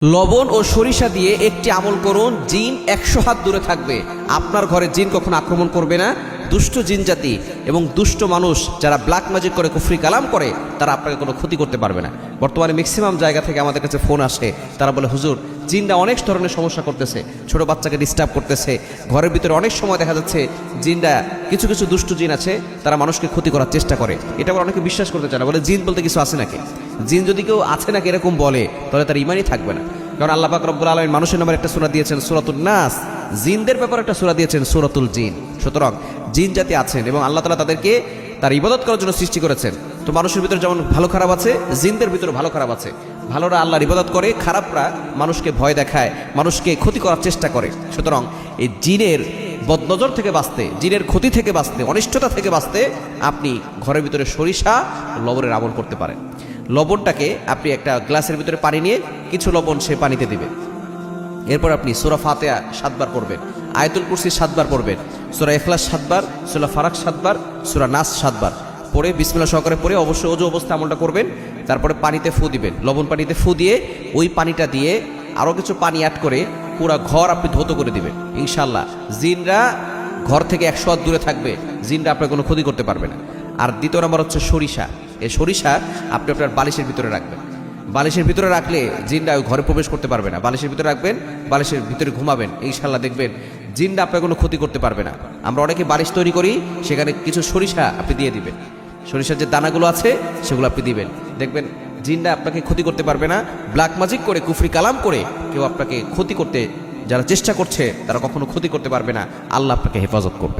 লবণ ও সরিষা দিয়ে একটি আমল করুন, জিন 100 হাত দূরে থাকবে। আপনার ঘরে জিন কখনো আক্রমণ করবে না। দুষ্ট জিন জাতি এবং দুষ্ট মানুষ যারা ব্ল্যাক ম্যাজিক করে, কুফরি কালাম করে, তারা আপনাকে কোনো ক্ষতি করতে পারবে না। বর্তমানে ম্যাক্সিমাম জায়গা থেকে আমাদের কাছে ফোন আসে, তারা বলে, হুজুর জিনরা অনেক ধরনের সমস্যা করতেছে, ছোট বাচ্চাকে ডিস্টার্ব করতেছে, ঘরের ভিতরে অনেক সময় দেখা যাচ্ছে জিনরা, কিছু কিছু দুষ্ট জিন আছে, তারা মানুষকে ক্ষতি করার চেষ্টা করে। এটা আবার অনেকে বিশ্বাস করতে চায় না, বলে জিন বলতে কিছু আছে নাকি, জিন যদি কেউ আছে নাকি এরকম বলে, তাহলে তার ইমানই থাকবে না। কারণ আল্লাহ পাক রব্বুল আলামিন মানুষের নামে একটা সূরা দিয়েছেন সূরাতুন নাস, জিনদের ব্যাপারে একটা সূরা দিয়েছেন সূরাতুল জিন। সুতরাং জিন জাতি আছেন এবং আল্লাহ তাআলা তাদেরকে তার ইবাদত করার জন্য সৃষ্টি করেছেন। তো মানুষের ভিতরে যেমন ভালো খারাপ আছে, জিনদের ভিতরে ভালো খারাপ আছে। ভালোরা আল্লাহর ইবাদত করে, খারাপরা মানুষকে ভয় দেখায়, মানুষকে ক্ষতি করার চেষ্টা করে। সুতরাং এই জিনের বদনজর থেকে বাঁচতে, জিনের ক্ষতি থেকে বাঁচতে, অনিষ্টতা থেকে বাঁচতে আপনি ঘরের ভিতরে সরিষা লবণের আমল করতে পারেন। লবণটাকে আপনি একটা গ্লাসের ভিতরে পানি নিয়ে কিছু লবণ সে পানিতে দিবে। এরপর আপনি সূরা ফাতিহা 7 বার পড়বেন, আয়াতুল কুরসি 7 বার পড়বেন, সূরা ইখলাস 7 বার, সূরা ফালাক 7 বার, সূরা নাস 7 বার পড়ে বিসমিল্লাহ সহকারে পড়ে অবশ্যই ওযু অবস্থায় আমলটা করবেন। তারপরে পানিতে ফু দিবেন, লবণ পানিতে ফু দিয়ে ওই পানিটা দিয়ে আরও কিছু পানি অ্যাড করে পুরো ঘর আপনি ধৌত করে দিবেন। ইনশাআল্লাহ জিনরা ঘর থেকে 100 হাত দূরে থাকবে, জিনরা আপনার কোনো ক্ষতি করতে পারবে না। আর দ্বিতীয় নম্বর হচ্ছে সরিষা। এই সরিষা আপনি আপনার বালিশের ভিতরে রাখবেন। বালিশের ভিতরে রাখলে জিনরা ওই ঘরে প্রবেশ করতে পারবে না। বালিশের ভিতরে রাখবেন, বালিশের ভিতরে ঘুমাবেন, ইনশাআল্লাহ দেখবেন জিনরা আপনার কোনো ক্ষতি করতে পারবে না। আমরা অনেকে বালিশ তৈরি করি, সেখানে কিছু সরিষা আপনি দিয়ে দিবেন, সরিষার যে দানাগুলো আছে সেগুলো আপনি দিবেন, দেখবেন জিনরা আপনাকে ক্ষতি করতে পারবে না। ব্ল্যাক ম্যাজিক করে, কুফরি কালাম করে কেউ আপনাকে ক্ষতি করতে যারা চেষ্টা করছে, তারা কখনো ক্ষতি করতে পারবে না। আল্লাহ আপনাকে হেফাজত করবে।